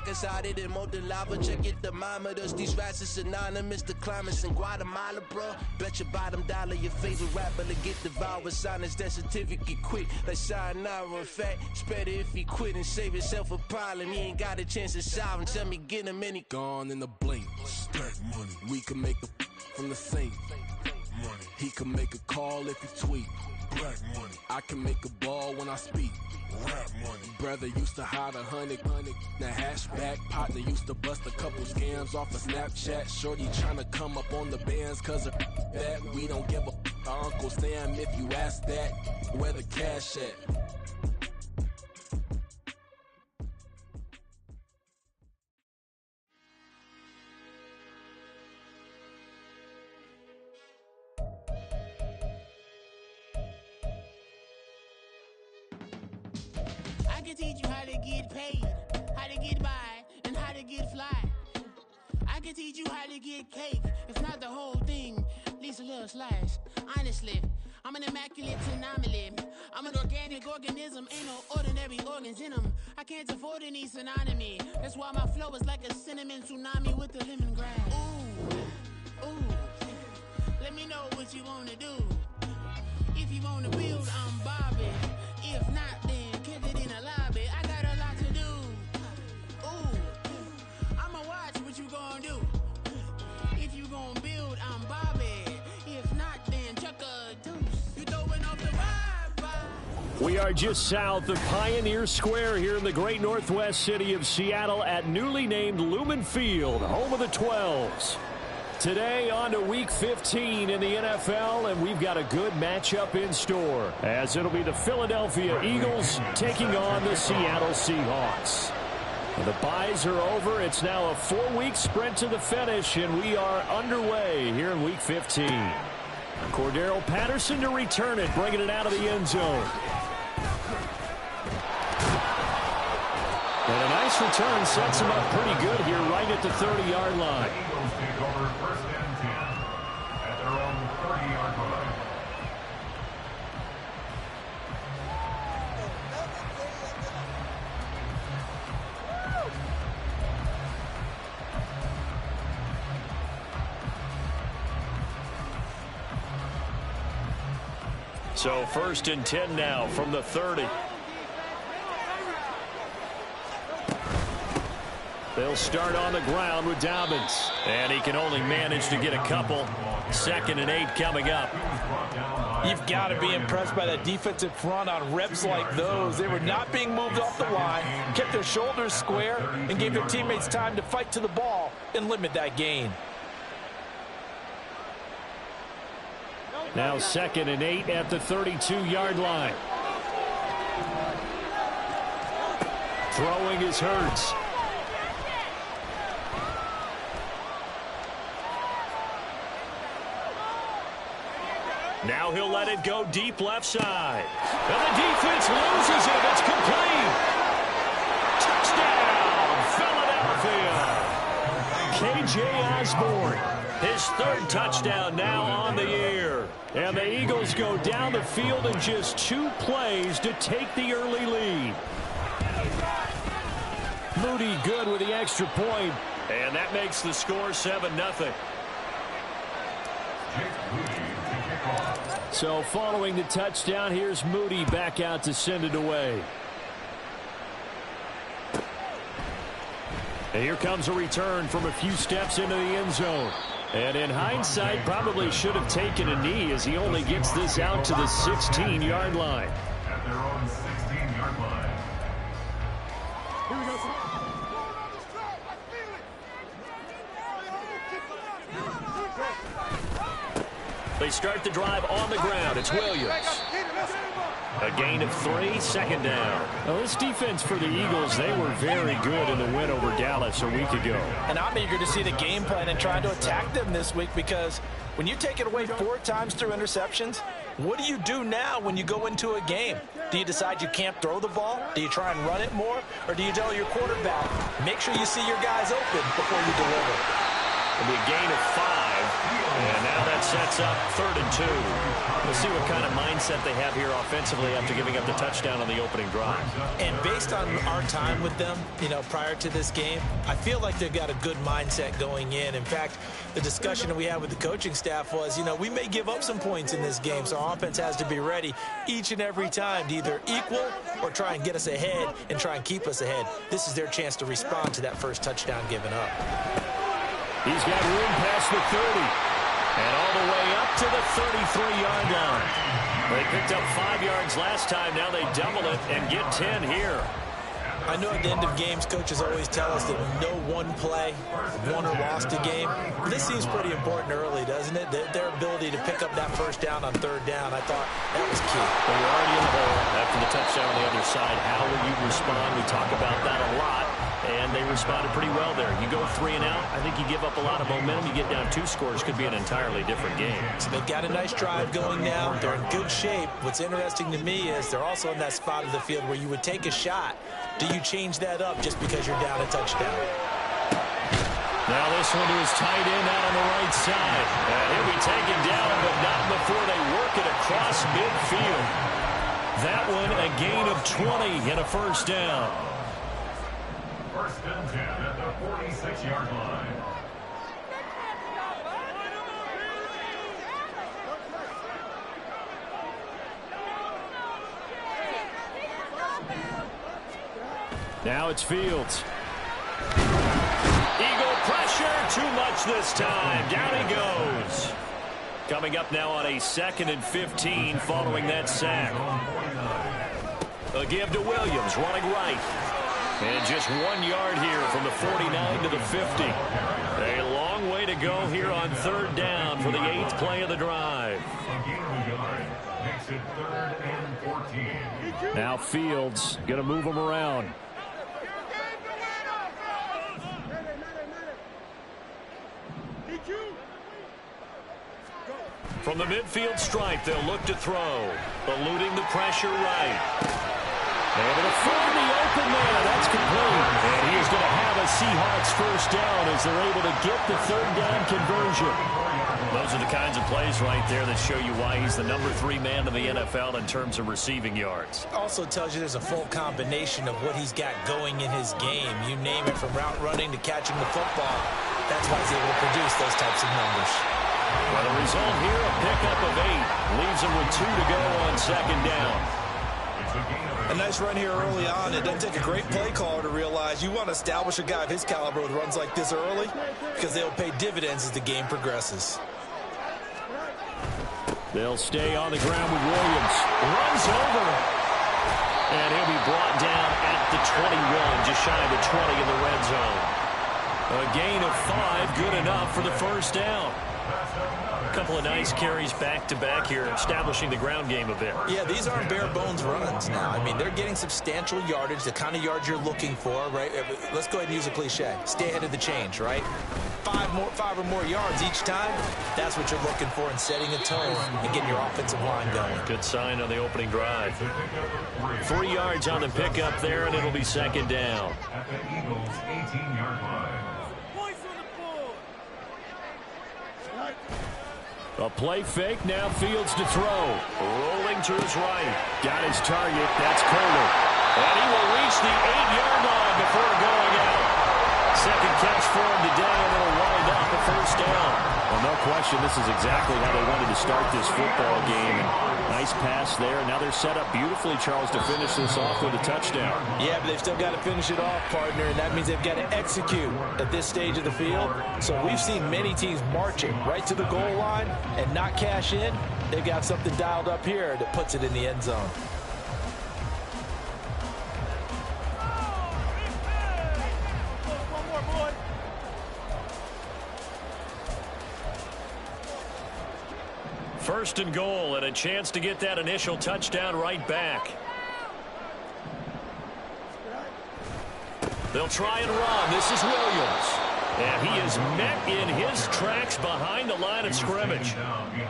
rockets out it and molten lava. Check your thermometers. These rats are synonymous to climates in Guatemala, bro. Bet your bottom dollar your favorite rapper to get devoured. Sign his death certificate quick. Like sayonara. In fact, it's better if he quit and save himself a problem. He ain't got a chance to solve him. Tell me get him any gone in the blink. Stack money. We can make a from the sink. Money. He can make a call if he tweet. Black money. I can make a ball when I speak. Rap money. Brother used to hide 100. The hashback partner used to bust a couple scams off of Snapchat. Shorty tryna come up on the bands cause of that. We don't give a Uncle Sam if you ask that. Where the cash at? I can teach you how to get paid, how to get by, and how to get fly. I can teach you how to get cake, if not the whole thing, at least a little slice. Honestly, I'm an immaculate anomaly. I'm an organic organism, ain't no ordinary organs in them. I can't afford any synonymy. That's why my flow is like a cinnamon tsunami with the lemongrass. Ooh, ooh, let me know what you wanna do. If you wanna build, I'm Bobby. If not, then catch it in a lobby. I got a lot to do. Ooh, I'ma watch what you gonna do. If you gonna build, I'm Bobby. If not, then chuck a deuce. You throwing off the vibe. We are just south of Pioneer Square here in the great northwest city of Seattle at newly named Lumen Field, home of the 12s. Today on to Week 15 in the NFL, and we've got a good matchup in store, as it'll be the Philadelphia Eagles taking on the Seattle Seahawks. The byes are over. It's now a 4-week sprint to the finish, and we are underway here in Week 15. Cordero Patterson to return it, bringing it out of the end zone. And a nice return sets him up pretty good here right at the 30-yard line. Eagles take over 1st and 10 at their own 30-yard line. So 1st and 10 now from the 30. They'll start on the ground with Dobbins. And he can only manage to get a couple. 2nd and 8 coming up. You've got to be impressed by that defensive front on reps like those. They were not being moved off the line, kept their shoulders square, and gave their teammates time to fight to the ball and limit that gain. Now 2nd and 8 at the 32-yard line. Throwing is Hurts. Now he'll let it go deep left side. And the defense loses it. It's complete. Touchdown, Philadelphia. K.J. Osborne, his 3rd touchdown now on the year. And the Eagles go down the field in just 2 plays to take the early lead. Moody good with the extra point. And that makes the score 7-0. So following the touchdown, here's Moody back out to send it away. And here comes a return from a few steps into the end zone. And in hindsight, probably should have taken a knee as he only gets this out to the 16-yard line. At their own 16-yard line. Here we go. They start the drive on the ground. It's Williams. A gain of 3, 2nd down. Now, this defense for the Eagles, they were very good in the win over Dallas a week ago. And I'm eager to see the game plan and trying to attack them this week, because when you take it away 4 times through interceptions, what do you do now when you go into a game? Do you decide you can't throw the ball? Do you try and run it more? Or do you tell your quarterback, make sure you see your guys open before you deliver? It'll be a gain of 5. And now that's it sets up 3rd and 2. We'll see what kind of mindset they have here offensively after giving up the touchdown on the opening drive. And based on our time with them, prior to this game, I feel like they've got a good mindset going in. In fact, the discussion that we had with the coaching staff was, we may give up some points in this game, so our offense has to be ready each and every time to either equal or try and get us ahead and try and keep us ahead. This is their chance to respond to that first touchdown given up. He's got room past the 30 and all the way up to the 33-yard line. They picked up 5 yards last time. Now they double it and get 10 here. I know at the end of games, coaches always tell us that no one play won or lost a game. This seems pretty important early, doesn't it? Their ability to pick up that first down on 3rd down, I thought that was key. Well, you're already in the hole after the touchdown on the other side. How will you respond? We talk about that a lot, and they responded pretty well there. You go 3 and out, I think you give up a lot of momentum. You get down 2 scores, could be an entirely different game. So they've got a nice drive going now. They're in good shape. What's interesting to me is they're also in that spot of the field where you would take a shot. Do you change that up just because you're down a touchdown? Now this one to his tight end out on the right side. And he'll be taken down, but not before they work it across midfield. That one a gain of 20 and a first down. 1st and 10 at the 46-yard line. Now it's Fields. Eagle pressure, too much this time. Down he goes. Coming up now on a 2nd and 15 following that sack. A give to Williams, running right. And just 1 yard here from the 49 to the 50. A long way to go here on 3rd down for the 8th play of the drive. Makes it 3rd and 14. Now Fields going to move him around. From the midfield stripe, they'll look to throw. Eluding the pressure right. Able to find the open man. That's complete. And he is going to have a Seahawks first down as they're able to get the 3rd down conversion. Those are the kinds of plays right there that show you why he's the number 3 man in the NFL in terms of receiving yards. Also tells you there's a full combination of what he's got going in his game. You name it, from route running to catching the football. That's why he's able to produce those types of numbers. Well, the result here, a pickup of 8. Leaves him with 2 to go on 2nd down. A nice run here early on. It doesn't take a great play caller to realize you want to establish a guy of his caliber with runs like this early, because they'll pay dividends as the game progresses. They'll stay on the ground with Williams. Runs over. And he'll be brought down at the 21, just shy of the 20 in the red zone. A gain of 5, good enough for the first down. A couple of nice carries back-to-back here, establishing the ground game a bit. Yeah, these aren't bare-bones runs now. I mean, they're getting substantial yardage, the kind of yards you're looking for, right? Let's go ahead and use a cliche. Stay ahead of the change, right? 5 or more yards each time, that's what you're looking for in setting a tone and getting your offensive line going. Good sign on the opening drive. 3 yards on the pickup there, and it'll be 2nd down. At the Eagles' 18-yard line. A play fake, now Fields to throw. Rolling to his right. Got his target, that's Kohler. And he will reach the 8-yard line before going out. 2nd catch for him today, and it'll wind up a first down. Well, no question, this is exactly how they wanted to start this football game. And nice pass there. Now they're set up beautifully, Charles, to finish this off with a touchdown. Yeah, but they've still got to finish it off, partner, and that means they've got to execute at this stage of the field. So we've seen many teams marching right to the goal line and not cash in. They've got something dialed up here that puts it in the end zone. First and goal, and a chance to get that initial touchdown right back. They'll try and run. This is Williams. And he is met in his tracks behind the line of scrimmage.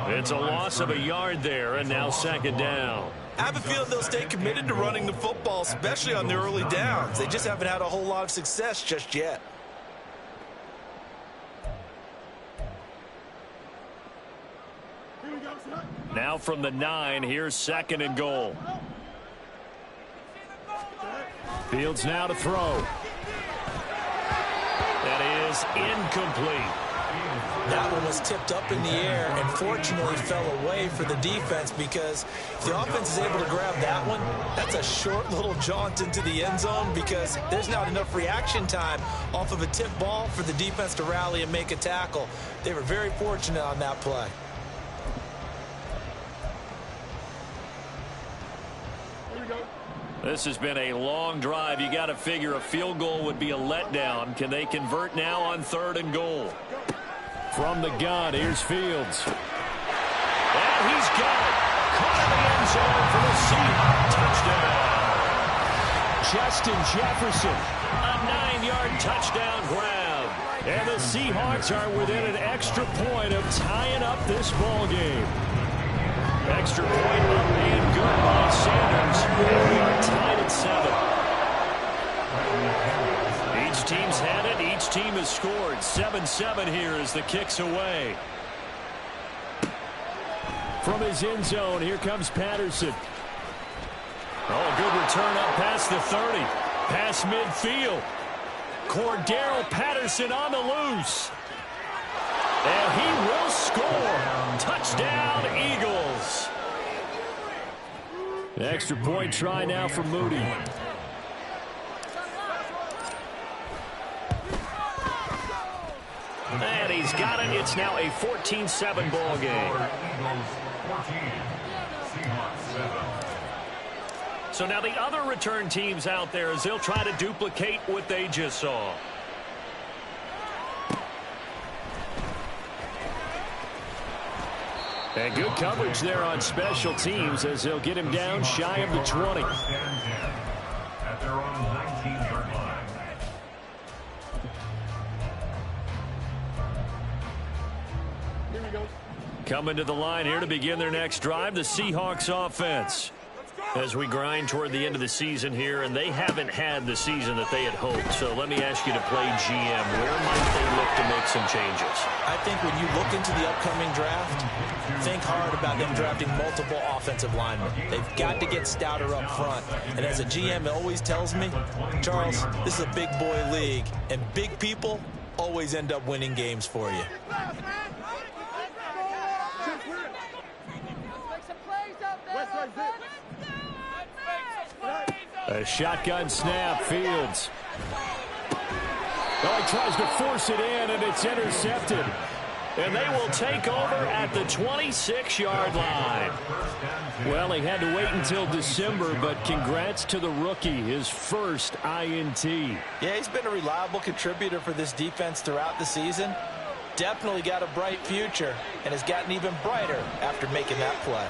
It's a loss of a yard there, and now 2nd down. I have a feeling they'll stay committed to running the football, especially on the early downs. They just haven't had a whole lot of success just yet. Now from the 9, here's 2nd and goal. Fields now to throw. That is incomplete. That one was tipped up in the air and fortunately fell away for the defense, because if the offense is able to grab that one, that's a short little jaunt into the end zone, because there's not enough reaction time off of a tip ball for the defense to rally and make a tackle. They were very fortunate on that play. This has been a long drive. You got to figure a field goal would be a letdown. Can they convert now on 3rd and goal? From the gun, here's Fields. And he's got it. Caught in the end zone for the Seahawks touchdown. Justin Jefferson, a 9-yard touchdown grab. And the Seahawks are within an extra point of tying up this ball game. Extra point up and good by Sanders. And we are tied at 7. Each team's had it. Each team has scored. 7-7 here as the kick's away. From his end zone, here comes Patterson. Oh, good return up past the 30. Past midfield. Cordero Patterson on the loose. And he will score. Touchdown, Eagles. The extra point try now for Moody. And he's got it. It's now a 14-7 ball game. So now the other return teams out there, as they'll try to duplicate what they just saw. And good coverage there on special teams as they'll get him down shy of the 20. At their own 19-yard line. Here we go. Coming to the line here to begin their next drive, the Seahawks offense. As we grind toward the end of the season here, and they haven't had the season that they had hoped. So let me ask you to play GM. Where might they look to make some changes? I think when you look into the upcoming draft, think hard about them drafting multiple offensive linemen. They've got to get stouter up front. And as a GM, it always tells me, Charles, this is a big boy league, and big people always end up winning games for you. A shotgun snap, Fields. Oh, he tries to force it in, and it's intercepted. And they will take over at the 26-yard line. Well, he had to wait until December, but congrats to the rookie, his first INT. Yeah, he's been a reliable contributor for this defense throughout the season. Definitely got a bright future, and has gotten even brighter after making that play.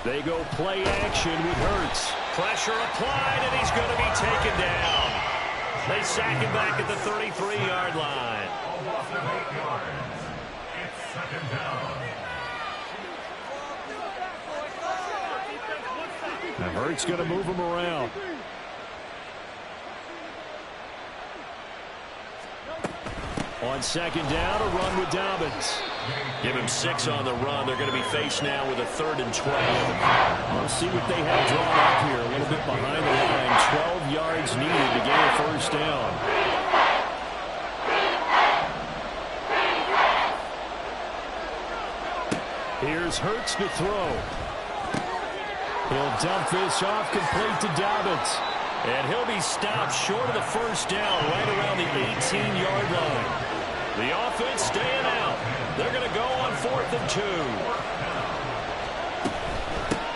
They go play action with Hurts. Pressure applied, and he's going to be taken down. They sack him back at the 33-yard line. Almost 8 yards. It's 2nd down. Now Hurts going to move him around. On 2nd down, a run with Dobbins. Give him 6 on the run. They're going to be faced now with a 3rd and 12. We'll see what they have drawn up here. A little bit behind the line. 12 yards needed to get a first down. Here's Hurts to throw. He'll dump this off complete to Dobbins. And he'll be stopped short of the first down right around the 18-yard line. The offense staying out. They're going to go on 4th and 2.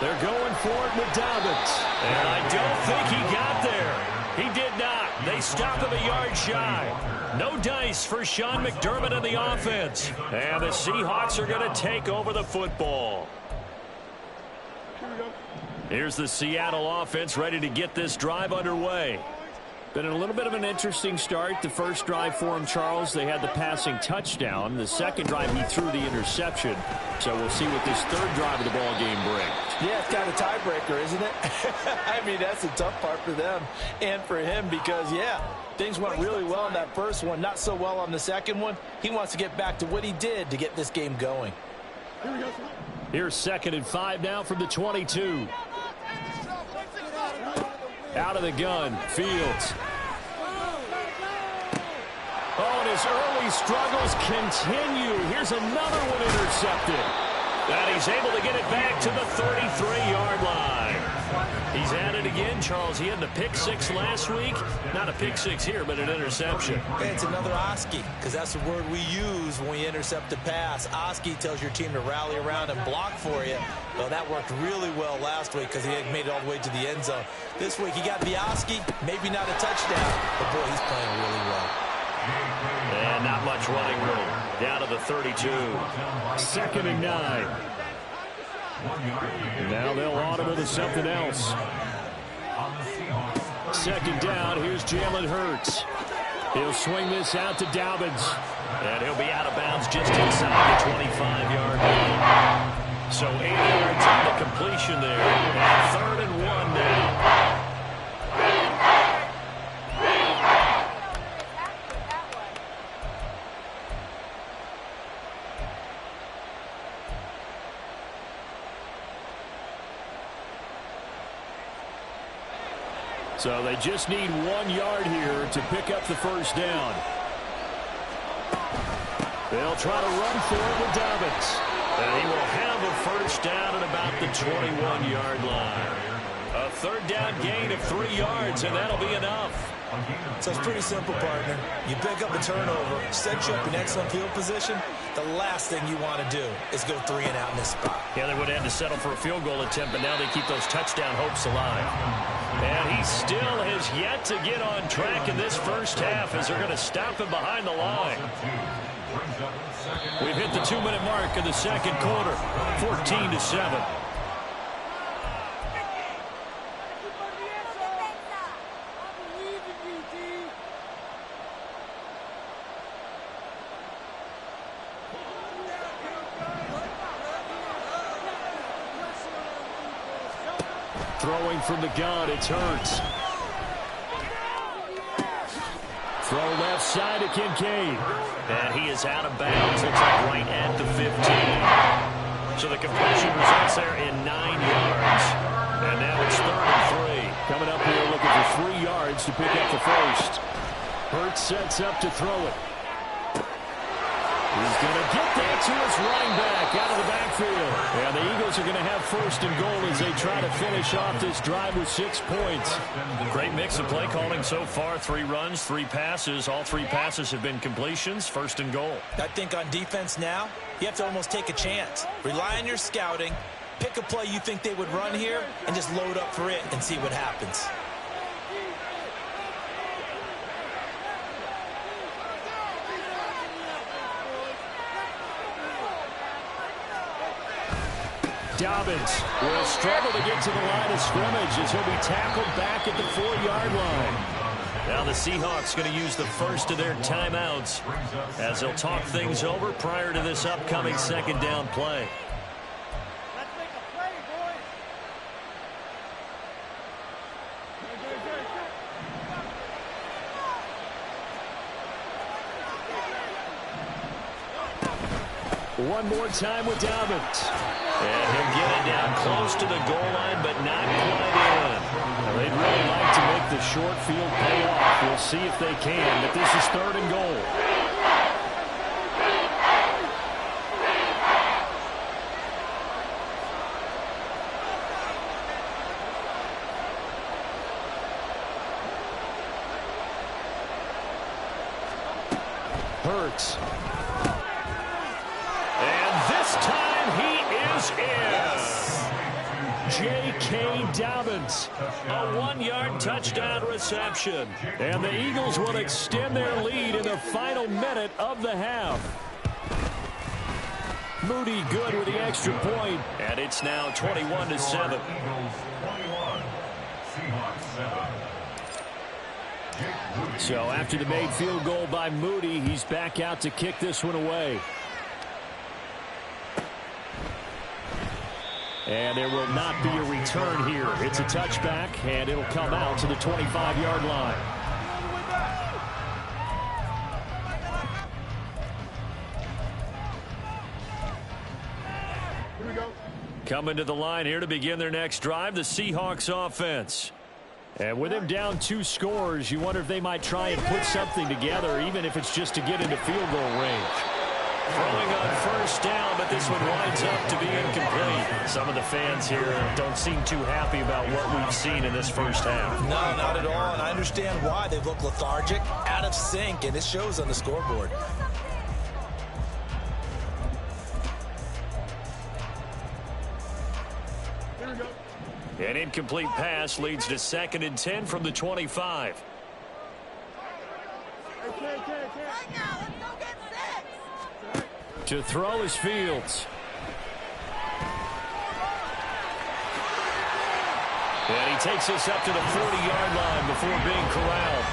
They're going for it with Dobbins. And I don't think he got there. He did not. They stop him a yard shy. No dice for Sean McDermott and the offense. And the Seahawks are going to take over the football. Here's the Seattle offense ready to get this drive underway. Been a little bit of an interesting start. The first drive for him, Charles, they had the passing touchdown. The second drive, he threw the interception. So we'll see what this third drive of the ball game brings. Yeah, it's kind of a tiebreaker, isn't it? I mean, that's the tough part for them and for him because, yeah, things went really well in that first one, not so well on the second one. He wants to get back to what he did to get this game going. Here's 2nd and 5 now from the 22. Out of the gun, Fields. Oh, and his early struggles continue. Here's another one intercepted. And he's able to get it back to the 33-yard line. He's at it again, Charles. He had the pick 6 last week. Not a pick 6 here, but an interception. Hey, it's another Oski, because that's the word we use when we intercept a pass. Oski tells your team to rally around and block for you. Well, that worked really well last week because he had made it all the way to the end zone. This week, he got the Oski, maybe not a touchdown, but boy, he's playing really well. And not much running room. Down to the 32. 2nd and 9. Now they'll audible to something else. 2nd down. Here's Jalen Hurts. He'll swing this out to Dobbins. And he'll be out of bounds just inside the 25-yard line. So 8 yards on the completion there. And 3rd and 1 now. So they just need 1 yard here to pick up the first down. They'll try to run for it with Dobbins. And he will have a first down at about the 21-yard line. A 3rd down gain of 3 yards, and that'll be enough. So it's pretty simple, partner. You pick up a turnover, set you up in excellent field position. The last thing you want to do is go 3 and out in this spot. Yeah, they would have to settle for a field goal attempt, but now they keep those touchdown hopes alive. And he still has yet to get on track in this first half as they're going to stop him behind the line. We've hit the 2-minute mark in the second quarter, 14-7. Throwing from the gun, it's Hurts. Throw left side to Kincaid. And he is out of bounds. Looks like right at the 15. So the completion results there in 9 yards. And now it's 3rd and 3. Coming up here looking for 3 yards to pick up the first. Hurts sets up to throw it. He's going to get that to his running back out of the backfield. And the Eagles are going to have 1st and goal as they try to finish off this drive with 6 points. Great mix of play calling so far. 3 runs, 3 passes. All 3 passes have been completions. 1st and goal. I think on defense now, you have to almost take a chance. Rely on your scouting. Pick a play you think they would run here and just load up for it and see what happens. Dobbins will struggle to get to the line of scrimmage as he'll be tackled back at the 4-yard line. Now the Seahawks going to use the first of their timeouts as they'll talk things over prior to this upcoming 2nd down play. Let's make a play, boys. One more time with Dobbins. And he'll get it down close to the goal line, but not quite in. Now, they'd really like to make the short field pay off. We'll see if they can, but this is 3rd and goal. Hurts. J.K. Dobbins, a 1-yard touchdown reception. And the Eagles will extend their lead in the final minute of the half. Moody good with the extra point, and it's now 21-7. So after the made field goal by Moody, he's back out to kick this one away. And there will not be a return here. It's a touchback, and it'll come out to the 25-yard line. Coming to the line here to begin their next drive, the Seahawks offense. And with him down 2 scores, you wonder if they might try and put something together, even if it's just to get into field goal range. Throwing on first down, but this one winds up to be incomplete. Some of the fans here don't seem too happy about what we've seen in this first half. No, not at all, and I understand why. They look lethargic, out of sync, and it shows on the scoreboard. An incomplete pass leads to 2nd and 10 from the 25. To throw is Fields. And he takes us up to the 40-yard line before being corralled.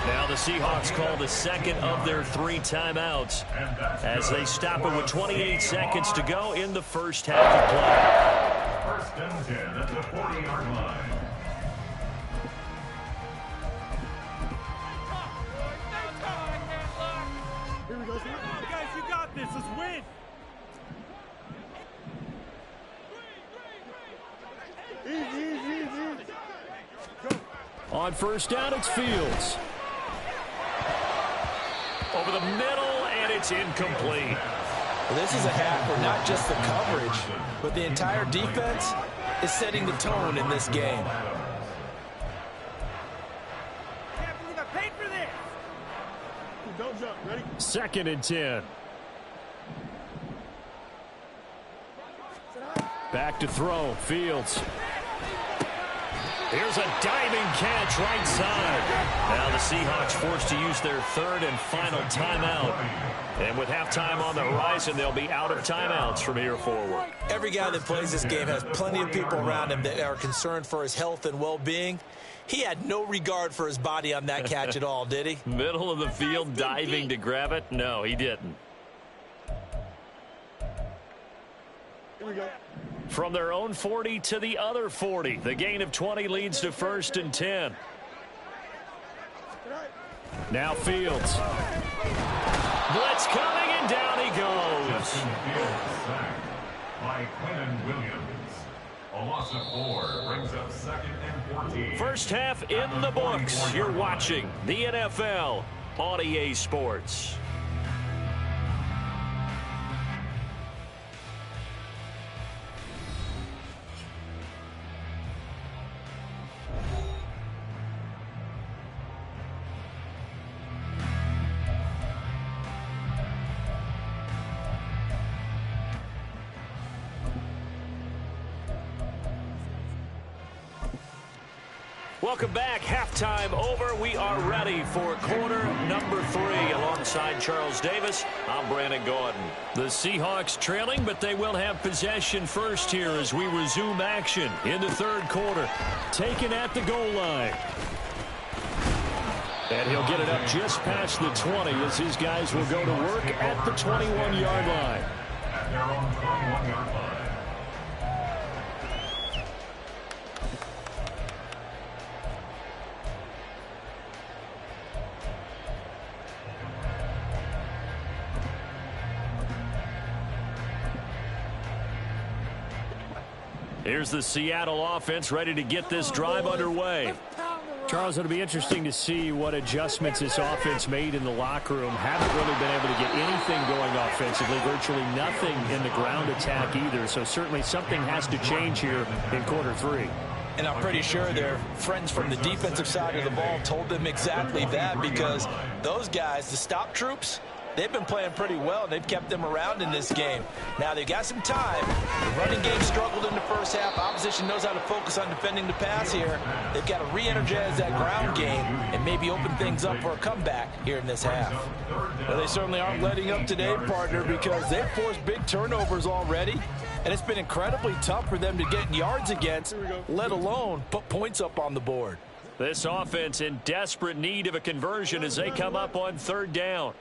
Now the Seahawks call the 2nd of their 3 timeouts as they stop it with 28 seconds to go in the first half of play. 1st and 10 at the 40-yard line. Here we go. Come on, guys, you got this. Let's win. Easy. Go. On first down, it's Fields. Over the middle, and it's incomplete. Well, this is a half where not just the coverage, but the entire defense is setting the tone in this game. Can't believe I paid for this. Don't jump. Ready? 2nd and 10. Back to throw. Fields. Here's a diving catch right side. Now the Seahawks forced to use their 3rd and final timeout. And with halftime on the horizon, they'll be out of timeouts from here forward. Every guy that plays this game has plenty of people around him that are concerned for his health and well-being. He had no regard for his body on that catch at all, did he? Middle of the field, diving to grab it? No, he didn't. Here we go. From their own 40 to the other 40. The gain of 20 leads to 1st and 10. Now Fields. Blitz coming, and down he goes. By Quentin Williams. A loss of 4 brings up 2nd and 14. First half in the books. You're watching the NFL on EA Sports. Welcome back. Halftime over. We are ready for quarter number 3. Alongside Charles Davis, I'm Brandon Gordon. The Seahawks trailing, but they will have possession first here as we resume action in the 3rd quarter. Taken at the goal line. And he'll get it up just past the 20 as his guys will go to work at the 21-yard line. At their own 21-yard line. Here's the Seattle offense ready to get this drive underway. Charles, it'll be interesting to see what adjustments this offense made in the locker room. Haven't really been able to get anything going offensively, virtually nothing in the ground attack either. So certainly something has to change here in quarter 3. And I'm pretty sure their friends from the defensive side of the ball told them exactly that, because those guys, the stop troops, they've been playing pretty well, and they've kept them around in this game. Now, they've got some time. The running game struggled in the first half. Opposition knows how to focus on defending the pass here. They've got to re-energize that ground game and maybe open things up for a comeback here in this half. Well, they certainly aren't letting up today, partner, because they've forced big turnovers already, and it's been incredibly tough for them to get yards against, let alone put points up on the board. This offense in desperate need of a conversion as they come up on third down.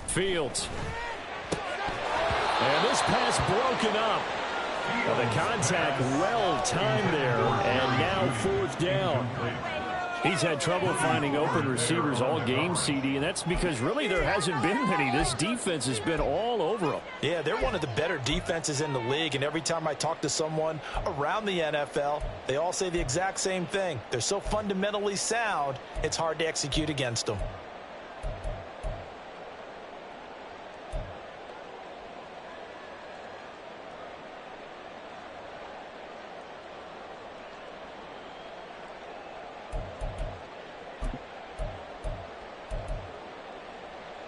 Fields. And this pass broken up. Well, the contact well timed there, and now fourth down. He's had trouble finding open receivers all game, CD, and that's because really there hasn't been many. This defense has been all over them. Yeah, they're one of the better defenses in the league, and every time I talk to someone around the NFL, they all say the exact same thing. They're so fundamentally sound, it's hard to execute against them.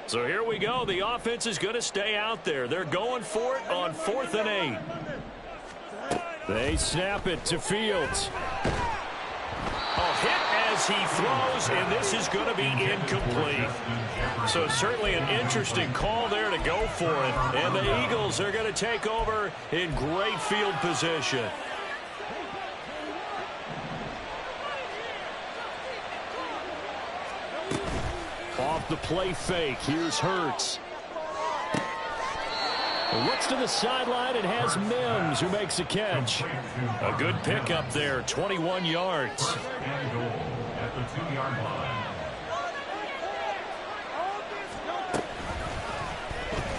So here we go. The offense is going to stay out there. They're going for it on 4th and 8. They snap it to Fields. A hit as he throws, and this is going to be incomplete. So certainly an interesting call there to go for it. And the Eagles are going to take over in great field position. Off the play fake. Here's Hurts. Looks to the sideline and has Mims, who makes a catch. A good pickup there, 21 yards. At the 2-yard line.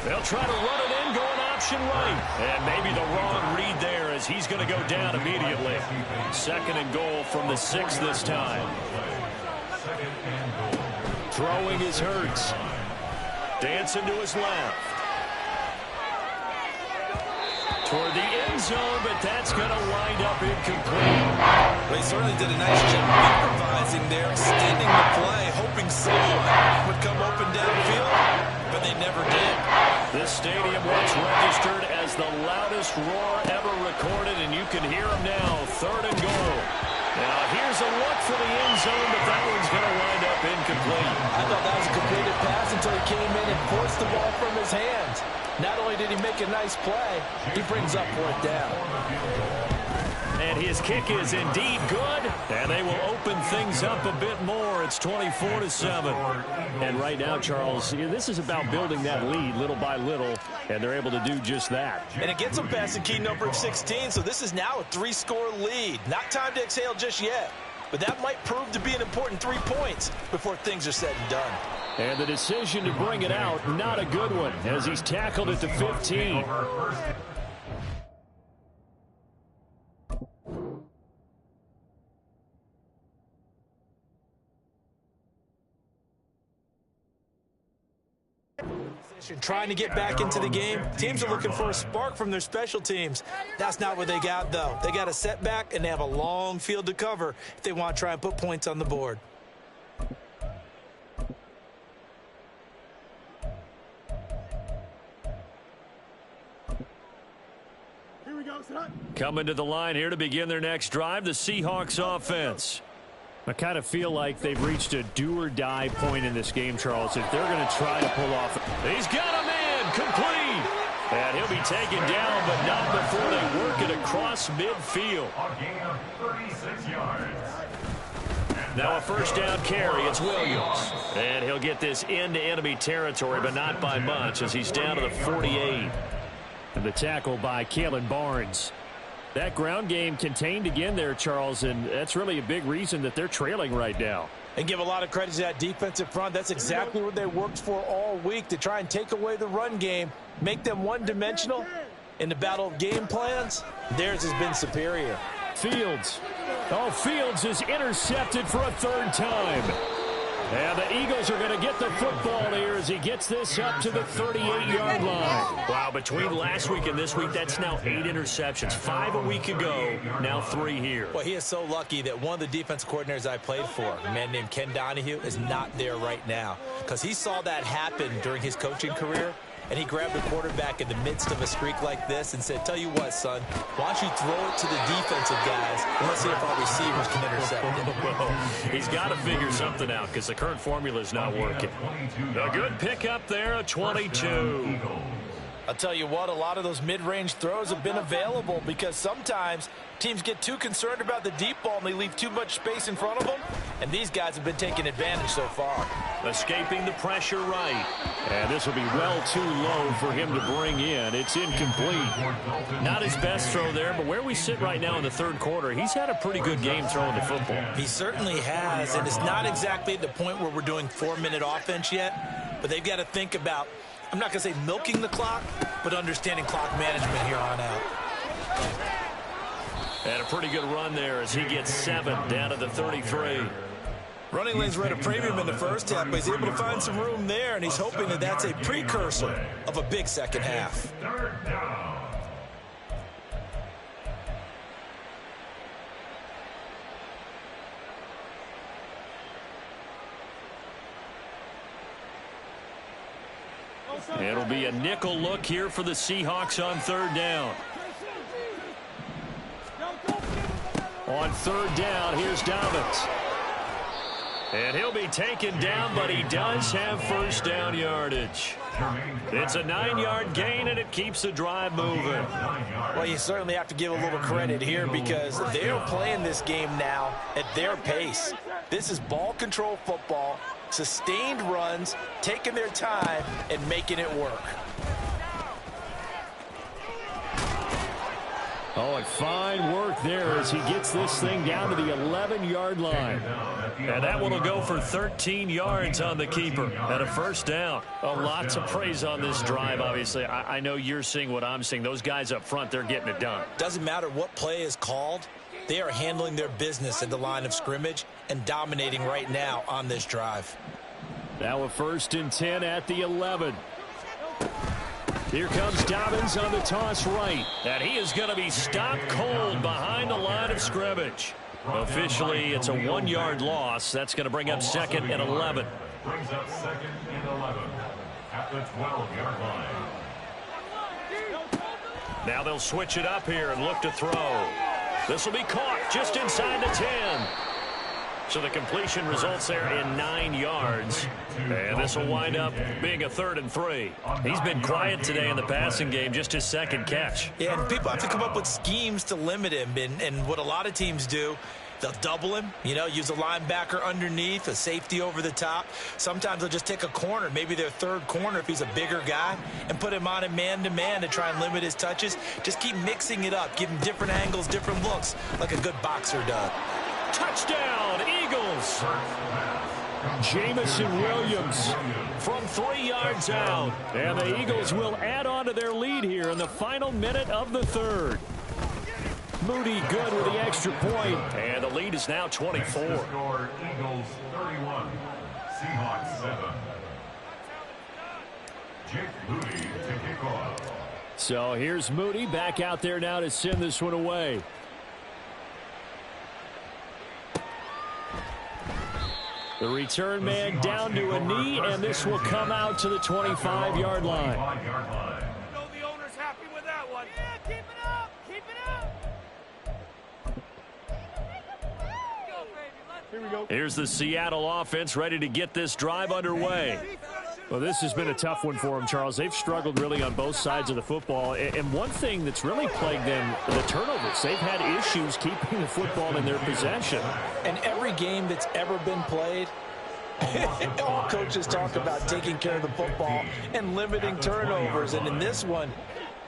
They'll try to run it in, going option right. And maybe the wrong read there as he's going to go down immediately. 2nd and goal from the 6 this time. Throwing is Hurts. Dancing to his left. Toward the end zone, but that's going to wind up incomplete. Well, he certainly did a nice job improvising there, extending the play, hoping someone would come open downfield, but they never did. This stadium was registered as the loudest roar ever recorded, and you can hear him now. 3rd and goal. Now, here's a look for the end zone, but that one's going to wind up incomplete. I thought that was a completed pass until he came in and forced the ball from his hands. Not only did he make a nice play, he brings up 4th down. And his kick is indeed good, and they will open things up a bit more. It's 24-7. And right now, Charles, this is about building that lead little by little, and they're able to do just that. And it gets them past the key number of 16, so this is now a 3-score lead. Not time to exhale just yet, but that might prove to be an important 3 points before things are said and done. And the decision to bring it out, not a good one, as he's tackled at the 15. Trying to get back into the game. Teams are looking for a spark from their special teams. That's not what they got, though. They got a setback, and they have a long field to cover if they want to try and put points on the board. Here we go, son. Coming to the line here to begin their next drive, the Seahawks offense. I kind of feel like they've reached a do-or-die point in this game, Charles, if they're going to try to pull off. He's got a man, complete. And he'll be taken down, but not before they work it across midfield. A gain of 36 yards. Now a 1st down carry. It's Williams. And he'll get this into enemy territory, but not by much, as he's down to the 48. And the tackle by Kalen Barnes. That ground game contained again there, Charles, and that's really a big reason that they're trailing right now. And give a lot of credit to that defensive front. That's exactly what they worked for all week, to try and take away the run game, make them one-dimensional. In the battle of game plans, theirs has been superior. Fields. Oh, Fields is intercepted for a 3rd time. And the Eagles are going to get the football here as he gets this up to the 38-yard line. Wow, between last week and this week, that's now 8 interceptions. 5 a week ago, now 3 here. Well, he is so lucky that one of the defense coordinators I played for, a man named Ken Donahue, is not there right now, because he saw that happen during his coaching career. And he grabbed the quarterback in the midst of a streak like this and said, tell you what, son, why don't you throw it to the defensive guys and let's see if our receivers can intercept it. He's got to figure something out because the current formula is not working. A good pickup there, a 22. I'll tell you what, a lot of those mid-range throws have been available because sometimes teams get too concerned about the deep ball and they leave too much space in front of them, and these guys have been taking advantage so far. Escaping the pressure right. And this will be well too low for him to bring in. It's incomplete. Not his best throw there, but where we sit right now in the third quarter, he's had a pretty good game throwing the football. He certainly has, and it's not exactly at the point where we're doing 4-minute offense yet, but they've got to think about, I'm not going to say milking the clock, but understanding clock management here on out. And a pretty good run there as he gets 7 down to the 33. Running lanes were at a premium in the first half, but he's able to find some room there, and he's hoping that that's a precursor of a big second half. Third down. It'll be a nickel look here for the Seahawks on third down. On third down, here's Dobbins. And he'll be taken down, but he does have first down yardage. It's a 9-yard gain, and it keeps the drive moving. Well, you certainly have to give a little credit here because they're playing this game now at their pace. This is ball control football, sustained runs, taking their time, and making it work. Oh, and fine work there as he gets this thing down to the 11-yard line. And that one will go for 13 yards on the keeper and a first down. Oh, lots of praise on this drive, obviously. I know you're seeing what I'm seeing. Those guys up front, they're getting it done. Doesn't matter what play is called. They are handling their business at the line of scrimmage and dominating right now on this drive. Now a 1st and 10 at the 11. Here comes Dobbins on the toss right. And he is going to be stopped cold behind the line of scrimmage. Officially, it's a 1-yard loss. That's going to bring up 2nd and 11. Brings up 2nd and 11 at the 12-yard line. Now they'll switch it up here and look to throw. This will be caught just inside the 10. So the completion results there in 9 yards. And this will wind up being a 3rd and 3. He's been quiet today in the passing game, just his 2nd catch. Yeah, and people have to come up with schemes to limit him. And what a lot of teams do, they'll double him, use a linebacker underneath, a safety over the top. Sometimes they'll just take a corner, maybe their 3rd corner if he's a bigger guy, and put him on him man-to-man to try and limit his touches. Just keep mixing it up, give him different angles, different looks, like a good boxer does. Touchdown, Eagles. Jamison Williams from 3 yards out. And the Eagles will add on to their lead here in the final minute of the 3rd. Moody good with the extra point. And the lead is now 24. Score Eagles 31, Seahawks 7. Jake Moody to kick off. So here's Moody back out there now to send this one away. The return man down to a knee, and this will come out to the 25-yard line. You know the owner's happy with that one. Yeah, keep it up. Keep it up. Here we go. Here's the Seattle offense ready to get this drive underway. Well, this has been a tough one for them, Charles. They've struggled really on both sides of the football. And one thing that's really plagued them, the turnovers. They've had issues keeping the football in their possession. And every game that's ever been played, all coaches talk about taking care of the football and limiting turnovers. And in this one,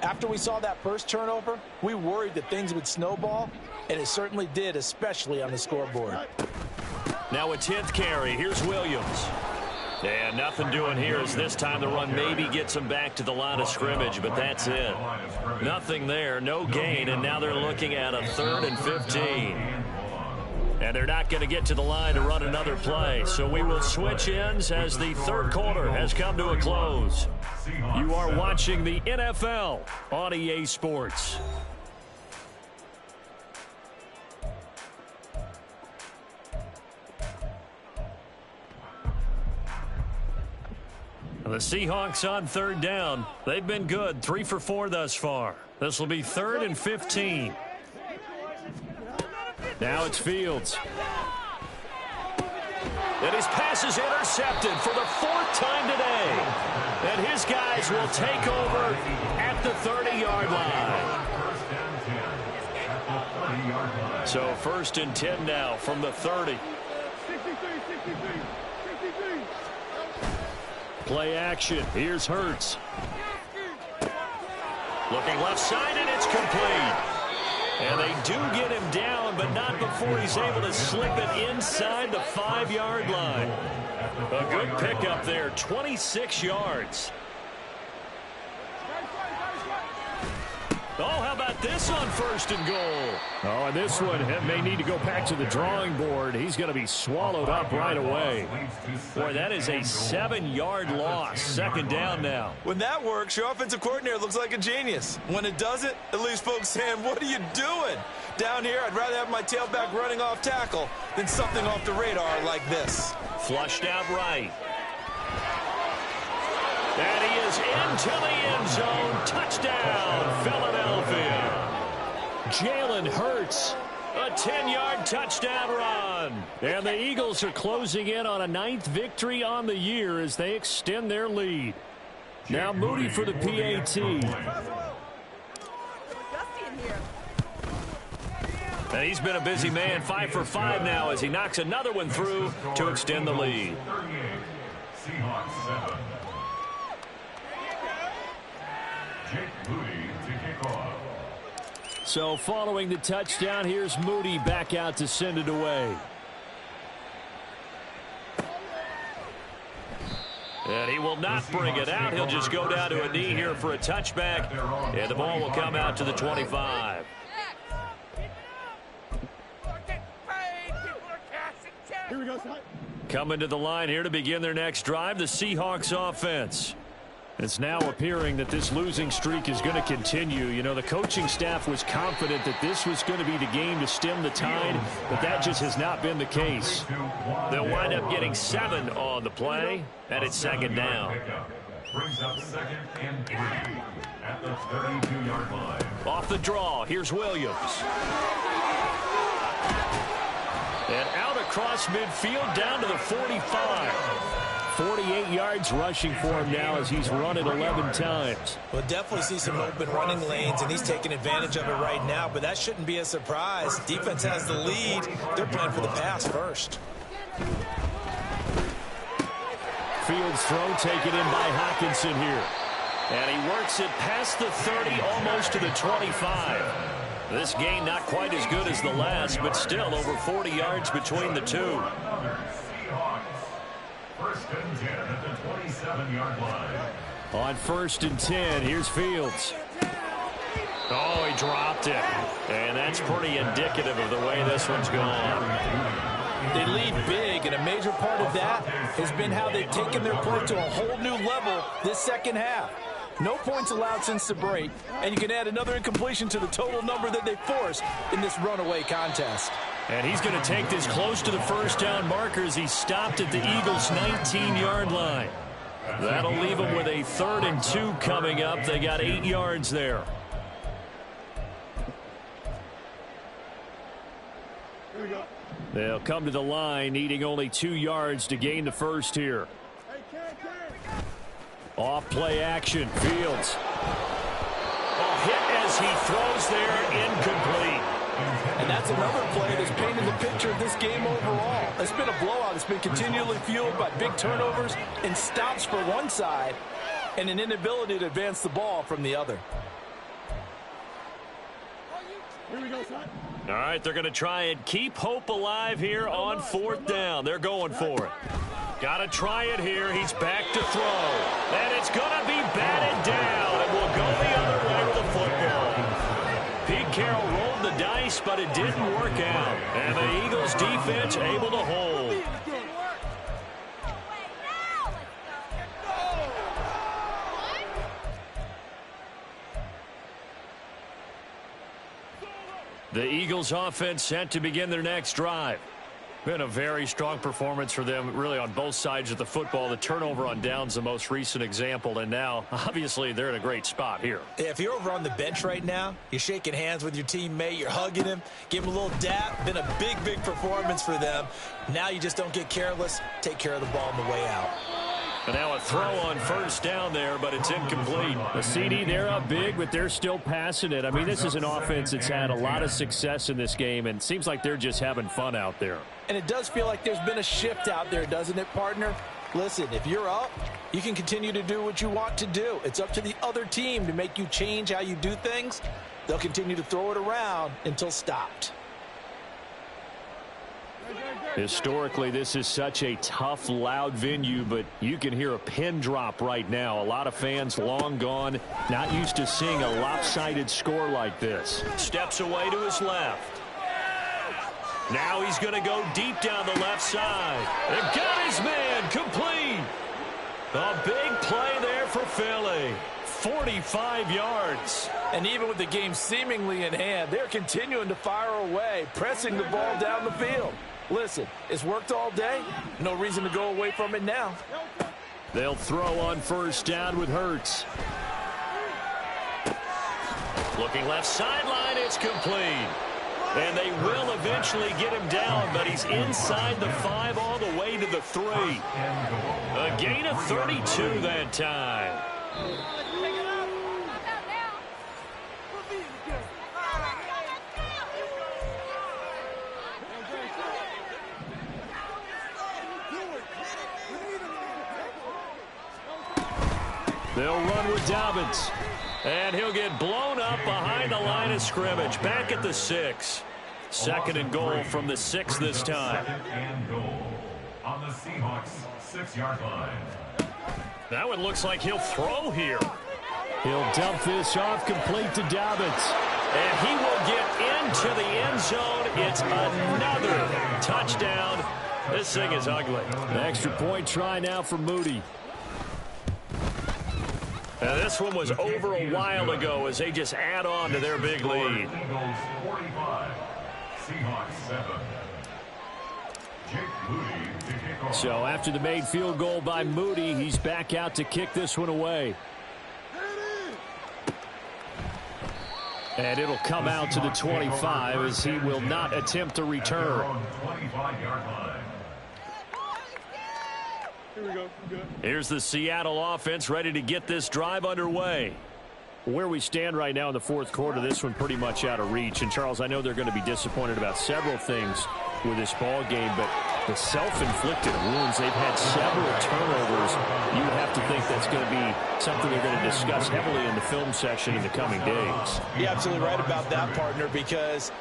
after we saw that first turnover, we worried that things would snowball, and it certainly did, especially on the scoreboard. Now a 10th carry. Here's Williams. And nothing doing here as this time the run maybe gets them back to the line of scrimmage, but that's it. Nothing there, no gain, and now they're looking at a 3rd and 15. And they're not going to get to the line to run another play, so we will switch ends as the 3rd quarter has come to a close. You are watching the NFL on EA Sports. The Seahawks on 3rd down. They've been good, 3 for 4 thus far. This will be 3rd and 15. Now it's Fields. And his pass is intercepted for the 4th time today. And his guys will take over at the 30-yard line. So 1st and 10 now from the 30. Play action. Here's Hurts. Looking left side, and it's complete. And they do get him down, but not before he's able to slip it inside the 5-yard line. A good pickup there, 26 yards. Oh, how about this on 1st and goal? Oh, and this one may need to go back to the drawing board. He's going to be swallowed up right away. Boy, that is a 7-yard loss. 2nd down now. When that works, your offensive coordinator looks like a genius. When it doesn't, it leaves folks saying, what are you doing? Down here, I'd rather have my tailback running off tackle than something off the radar like this. Flushed out right. And he is into the end zone. Touchdown, Philadelphia. Jalen Hurts, a 10-yard touchdown run. And the Eagles are closing in on a 9th victory on the year as they extend their lead. Now Moody for the PAT. And he's been a busy man, 5 for 5 now as he knocks another one through to extend the lead. Seahawks 7. Jake Moody to kick off. So following the touchdown, here's Moody back out to send it away. And he will not bring it out. He'll just go down to a knee here for a touchback. And the ball will come out to the 25. Here we go, son. Coming to the line here to begin their next drive, the Seahawks offense. It's now appearing that this losing streak is going to continue. You know, the coaching staff was confident that this was going to be the game to stem the tide, but that just has not been the case. They'll wind up getting 7 on the play, and it's 2nd down. Brings up 2nd and 3 at the 32-yard line. Off the draw, here's Williams. And out across midfield down to the 45. 48 yards rushing for him now as he's run it 11 times. We'll definitely see some open running lanes, and he's taking advantage of it right now, but that shouldn't be a surprise. Defense has the lead. They're playing for the pass first. Fields throw taken in by Hockenson here. And he works it past the 30, almost to the 25. This gain not quite as good as the last, but still over 40 yards between the two. 1st and 10 at the 27-yard line. On 1st and 10, here's Fields. Oh, he dropped it. And that's pretty indicative of the way this one's gone. They lead big, and a major part of that has been how they've taken their play to a whole new level this 2nd half. No points allowed since the break, and you can add another incompletion to the total number that they forced in this runaway contest. And he's going to take this close to the 1st down marker as he stopped at the Eagles' 19-yard line. That'll leave them with a 3rd and 2 coming up. They got 8 yards there. Here we go. They'll come to the line, needing only 2 yards to gain the 1st here. Off play action, Fields. A hit as he throws there, incomplete. And that's another play that's painted the picture of this game overall. It's been a blowout. It's been continually fueled by big turnovers and stops for one side and an inability to advance the ball from the other. Here we go, son. All right, they're going to try and keep hope alive here on 4th down. They're going for it. Got to try it here. He's back to throw. And it's going to be batted down. It will go the other way with the football. Pete Carroll rolled the dice, but it didn't work out. And the Eagles defense able to hold. The Eagles offense set to begin their next drive. Been a very strong performance for them, really, on both sides of the football. The turnover on downs, the most recent example, and now, obviously, they're in a great spot here. Yeah, if you're over on the bench right now, you're shaking hands with your teammate, you're hugging him, give him a little dap. Been a big, big performance for them. Now you just don't get careless. Take care of the ball on the way out. And now a throw on first down there, but it's incomplete. The CD, they're up big, but they're still passing it. I mean, this is an offense that's had a lot of success in this game, and it seems like they're just having fun out there. And it does feel like there's been a shift out there, doesn't it, partner? Listen, if you're up, you can continue to do what you want to do. It's up to the other team to make you change how you do things. They'll continue to throw it around until stopped. Historically, this is such a tough, loud venue, but you can hear a pin drop right now. A lot of fans long gone, not used to seeing a lopsided score like this. Steps away to his left. Now he's going to go deep down the left side. They've got his man complete. A big play there for Philly. 45 yards. And even with the game seemingly in hand, they're continuing to fire away, pressing the ball down the field. Listen, it's worked all day. No reason to go away from it now. They'll throw on first down with Hurts. Looking left sideline, it's complete. And they will eventually get him down, but he's inside the 5 all the way to the 3. A gain of 32 that time. They'll run with Dobbins. And he'll get blown up behind the line of scrimmage. Back at the 6. Second and goal from the 6 this time. Second and goal on the Seahawks 6-yard line. That one looks like he'll throw here. He'll dump this off complete to Dobbins. And he will get into the end zone. It's another touchdown. This thing is ugly. An extra point try now for Moody. Now this one was over a while ago as they just add on to their big lead. Eagles 45, Seahawks 7. Jake Moody to kick off. So after the made field goal by Moody, he's back out to kick this one away. And it'll come out to the 25 as he will not attempt to return. 25-yard line. Here we go. Good. Here's the Seattle offense ready to get this drive underway. Where we stand right now in the fourth quarter, this one pretty much out of reach. And, Charles, I know they're going to be disappointed about several things with this ball game, but the self-inflicted wounds, they've had several turnovers. You would have to think that's going to be something they're going to discuss heavily in the film session in the coming days. You're absolutely right about that, partner, because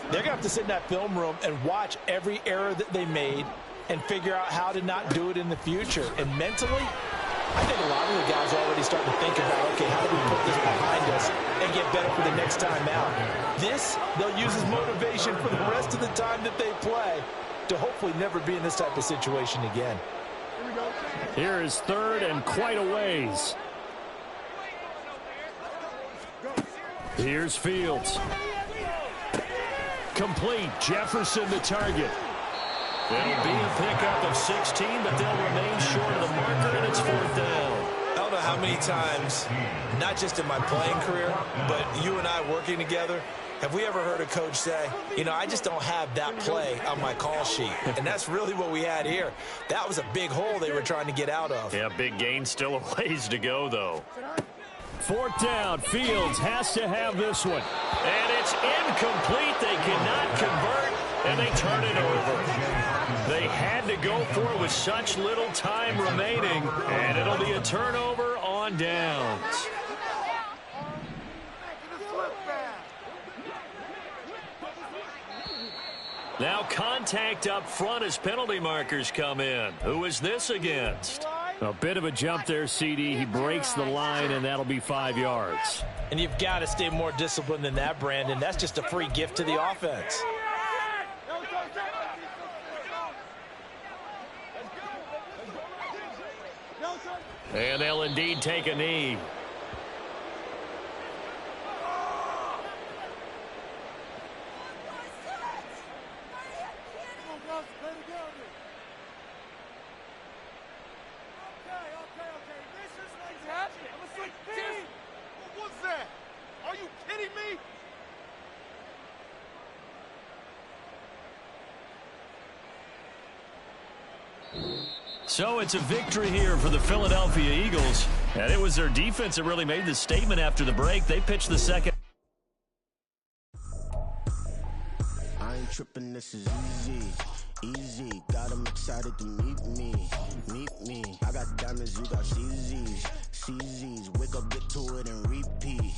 they're going to have to sit in that film room and watch every error that they made and figure out how to not do it in the future. And mentally, I think a lot of the guys are already starting to think about, okay, how do we put this behind us and get better for the next time out? This, they'll use as motivation for the rest of the time that they play to hopefully never be in this type of situation again. Here is third and quite a ways. Here's Fields. Complete. Jefferson the target. It'll be a pickup of 16, but they'll remain short of the marker, and it's fourth down. I don't know how many times, not just in my playing career, but you and I working together, have we ever heard a coach say, you know, I just don't have that play on my call sheet. And that's really what we had here. That was a big hole they were trying to get out of. Yeah, big gain, still a ways to go, though. Fourth down, Fields has to have this one. And it's incomplete. They cannot convert, and they turn it over. They had to go for it with such little time remaining, and it'll be a turnover on downs. Now contact up front as penalty markers come in. Who is this against? A bit of a jump there, CD. He breaks the line, and that'll be 5 yards. And you've got to stay more disciplined than that, Brandon. That's just a free gift to the offense. And they'll indeed take a knee. So it's a victory here for the Philadelphia Eagles. And it was their defense that really made the statement after the break. They pitched the second. I ain't tripping, this is easy. Easy, got them excited to meet me. I got diamonds, you got CZs. CZs, wake up, get to it, and repeat.